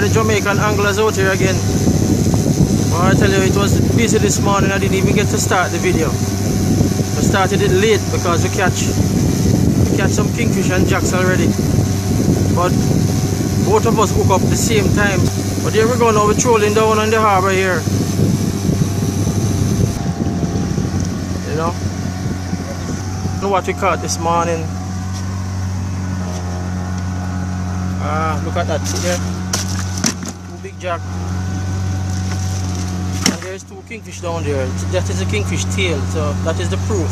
the Jamaican anglers out here again. But I tell you, it was busy this morning. I didn't even get to start the video. I started it late because we catch some kingfish and jacks already. But both of us hook up at the same time. But here we go now, we're trolling down on the harbour here. You know? Look what we caught this morning. Look at that, see there? 2 big jack. And there's 2 kingfish down there. That is a kingfish tail, so that is the proof.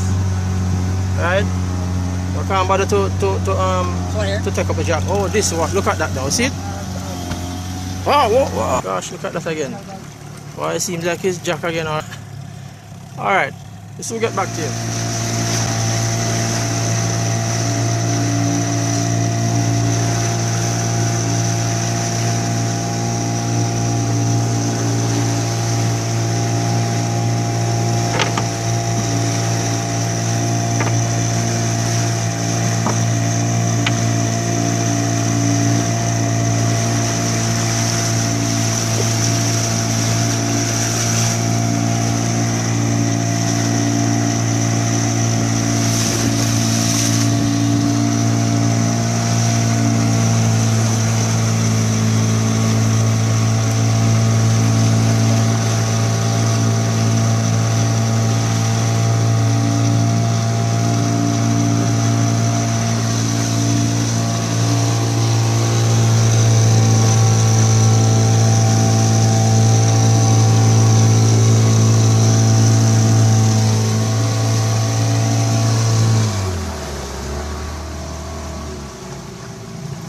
Right? I can't bother to take up a jack. Oh, this one, look at that now, see it? Wow, whoa. Gosh, look at that again. Well, it seems like it's jack again. Alright, let's get back to you.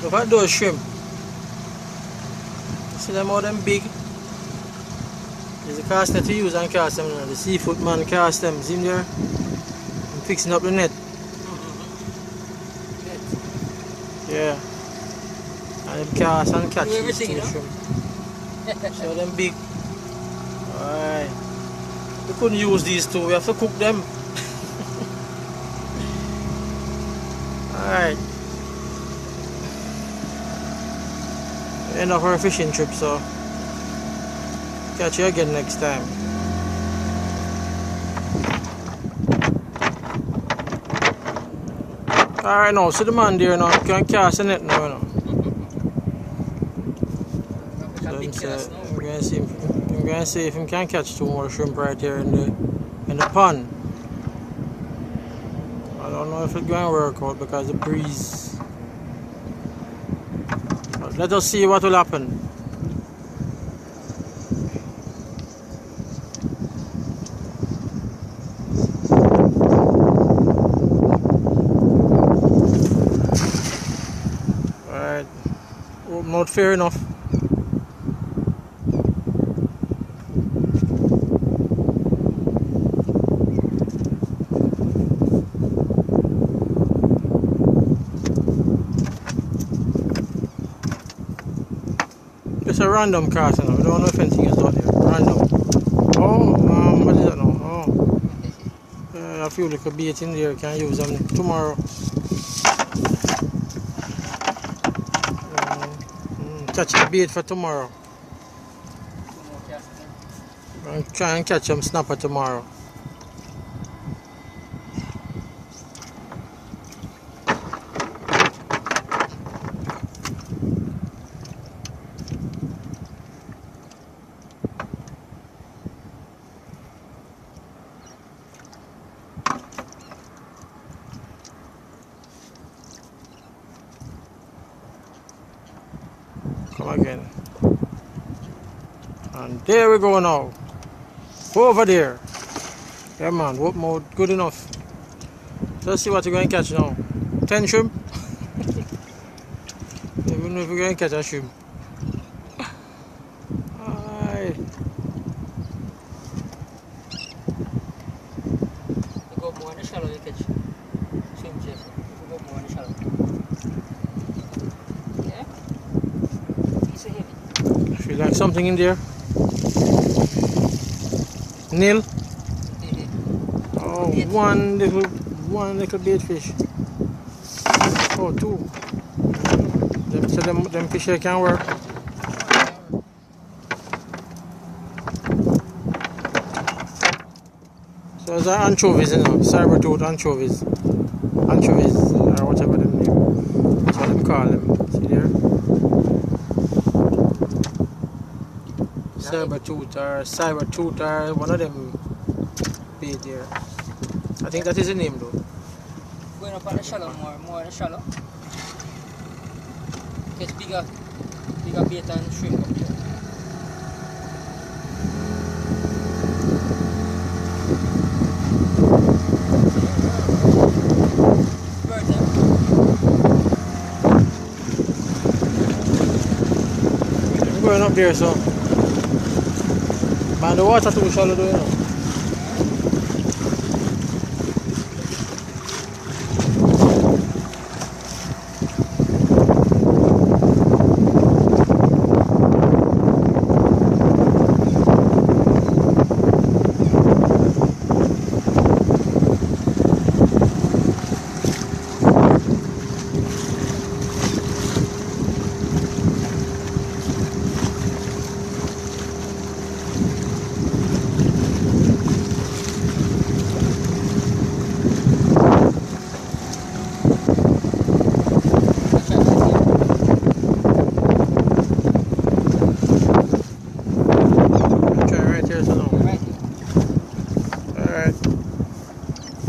Look at those shrimp. See them all them big? There's a cast net to use and cast them now. The seafood man cast them. See them there? I'm fixing up the net. Yeah. And them cast and catch these 2 shrimp. So them big. Alright. We couldn't use these 2. We have to cook them. Alright. End of our fishing trip, so catch you again next time. Alright now, see the man there now, you can cast a net now, you know. So I'm going to see if he can catch 2 more shrimp right here in the pond. I don't know if it's going to work out because the breeze. Let us see what will happen. Alright. Oh, not fair enough. It's a random cast now. I don't know if anything is done here. Random. Oh, what is that now? Oh. I feel like a bait in there. Can use them tomorrow. Catch the bait for tomorrow. I'll try and catch some snapper tomorrow. Come again. And there we go now. Over there. Yeah man, whoop mode, good enough. Let's see what you're going to catch now. 10 shrimp? Even if you're going to catch a shrimp. Aye. You go more in the shallow, you catch shrimp, Jeff. You go more in the shallow. Yeah? It's a heavy. I feel like something in there. Nil. Oh, one little bait fish. Oh, 2. Them fish here can work. So those are anchovies, you know, saber-tooth anchovies. Anchovies, or whatever them name. That's what them call them. See there? Saber-tooth or one of them bait there. I think that is the name though. Going up on the shallow, more on the shallow. Get bigger bait and shrimp up there. Birds, I'm going up there, so. Man, the water too shallow though, you know.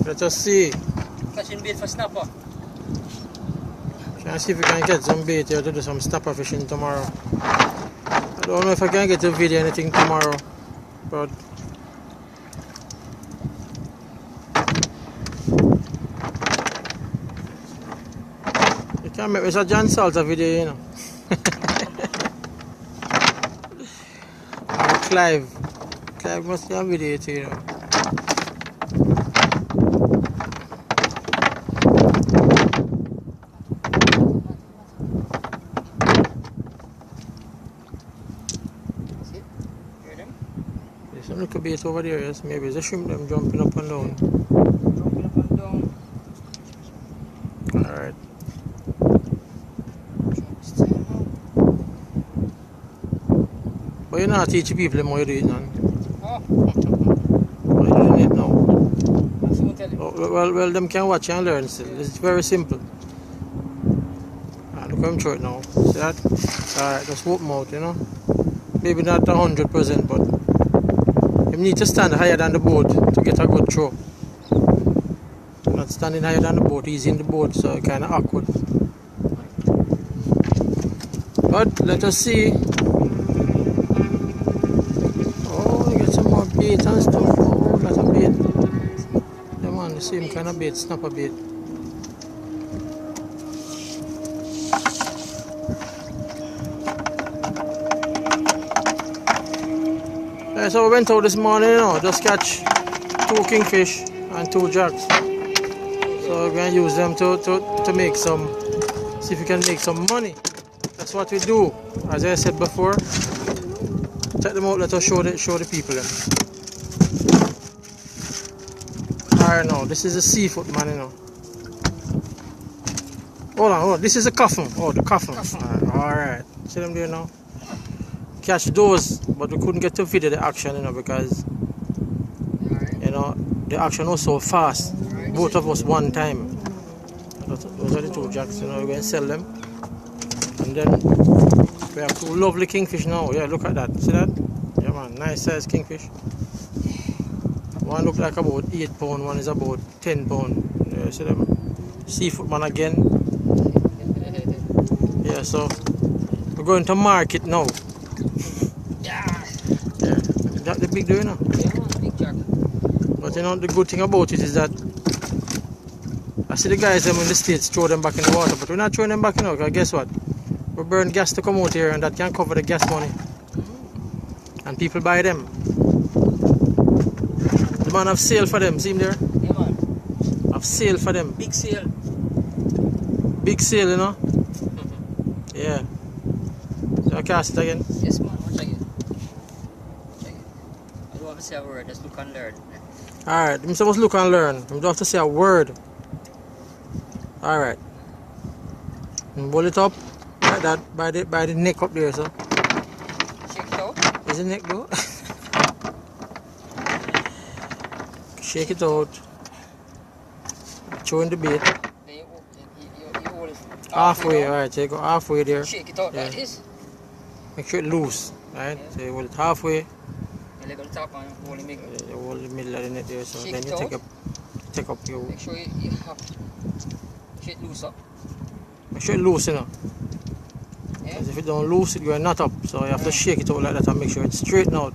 Let us see. Catching bait for snapper. Try and see if we can get some bait here to do some snapper fishing tomorrow. I don't know if I can get a video or anything tomorrow, but you can make Mr. John Salter video, you know. Or Clive must have a video too, you know. There's some little bait over there, yes. Maybe it's a shrimp them jumping up and down. Jumping up and down. Alright. But you're not teaching people how you do it, man. Oh. Why are you doing it now? That's what tell you. Oh, well, them can watch and learn still. It's very simple. Look how I'm through it now. See that? Alright, just whoop them out, you know. Maybe not 100%, but you need to stand higher than the boat to get a good throw. Not standing higher than the boat, easy in the boat, so it's kind of awkward. But let us see. Oh, you get some more bait and stuff. Oh, that's a bait. Come on, the same kind of bait, snapper bait. So we went out this morning, you know, just catch 2 kingfish and 2 jacks. So we're going to use them to make some, see if we can make some money. That's what we do. As I said before, take them out, let us show the people them. Alright, now, this is a seafood, man, you know. Hold on, this is a coffin. Oh, the coffin. Alright, see them there now? Catch those, but we couldn't get to video the action, you know, because you know the action was so fast. Both of us one time. Those are the 2 jacks, you know. We're going to sell them, and then we have 2 lovely kingfish now. Yeah, look at that. See that? Yeah, man, nice size kingfish. One look like about 8 pounds. One is about 10 pounds. Yeah, see them? Seafood man again. Yeah, so we're going to market now. Is that the big doing now? Yeah, big jack. But you know, the good thing about it is that I see the guys them in the States throw them back in the water, but we're not throwing them back in, because guess what? We burn gas to come out here, and that can cover the gas money. And people buy them. The man have sale for them, see him there? Yeah, man. Have sale for them. Big sale. Big sale, you know? Yeah. So I cast it again. Yes, man. Watch again. I don't have to say a word, just look and learn. Alright, I'm supposed to look and learn. You don't have to say a word. Alright. Pull it up like that by the neck up there, so. Check it out. Is the neck though? Shake it out. Throw in the bait. Then you hold it Halfway, down. alright. So you go halfway there. Shake it out Yeah. like this. Make sure it loose. Right? Yeah. So you hold it halfway. You let go the top and hold the middle. You hold the middle of the net there. So Shake then it you out. take up your. Make sure you have shit loose up. Make sure it loose, you know. Yeah. Because if it don't loose, it going not up. So you have to shake it out like that and make sure it's straight out.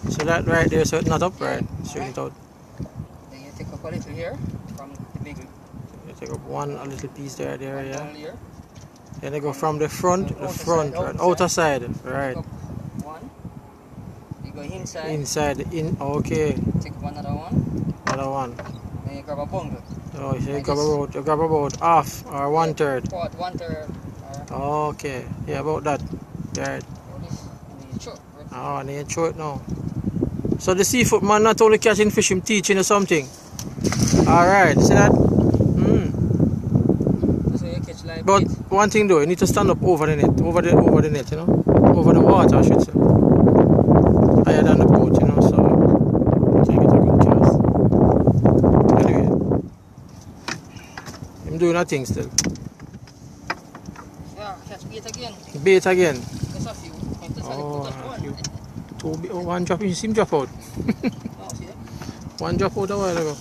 So that right there, so it's not up, right? Straighten it out. Then you take up a little here from the middle. You take up a little piece there, One yeah. down here. Then you go from the front, right? Outer side, right? Take up one. You go inside. Inside, okay. Take up another one. Another one. Then you grab a bundle. Oh, so you Like grab about half or 1/3. Part 1/3. Okay, yeah, about that. Right. All this. And then you chop. Oh, and then you throw it now. So the seafood man not only catching fish, him teaching you something. Alright, see that? So you catch like But bait. one thing though, you need to stand up over the net, over the net, you know? Over the water, I should say. Higher than the boat, you know, so you can get a good cast. Anyway, I'm doing a thing still. Yeah, catch bait again. Bait again. That's a few. That's Oh, one. you- one drop, you see him drop out. No, see that? One drop out a while ago.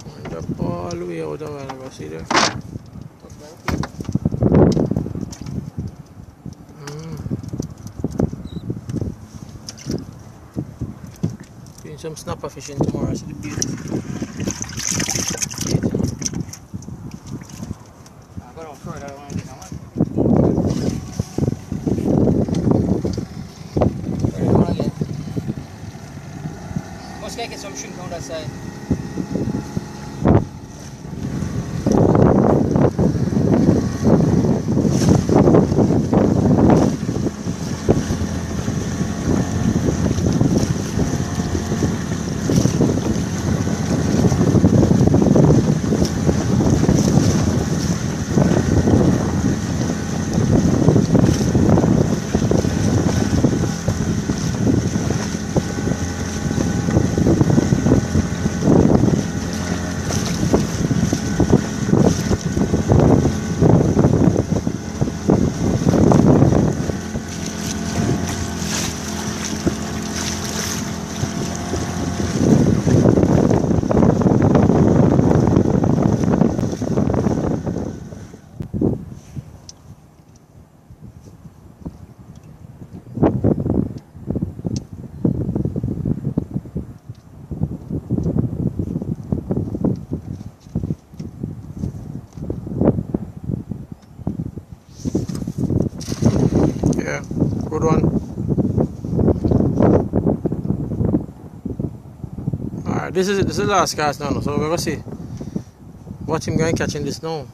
One drop all the way out a while ago, see there? Touch by the feet. Doing some snapper fishing tomorrow, see the bait. I'll go down further. I don't want to get no one. Where do you want to get? Must get some shrimp on that side. Yeah, good one. Alright, this is the last cast now, so we're gonna see what him going catching this now.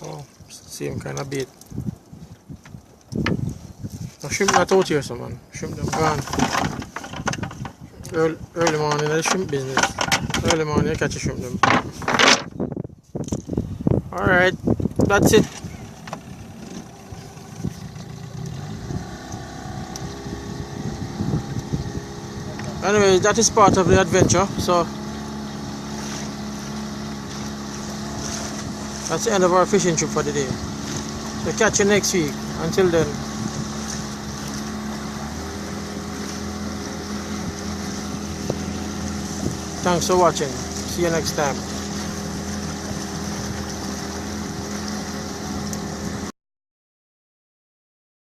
Oh, same kind of bait. Now shrimp not out here, so man. Shrimp them gone. Early morning, the shrimp business. Early morning, you catch a shrimp them. Alright, that's it. Anyway, that is part of the adventure, so that's the end of our fishing trip for the day. So catch you next week. Until then, thanks for watching. See you next time.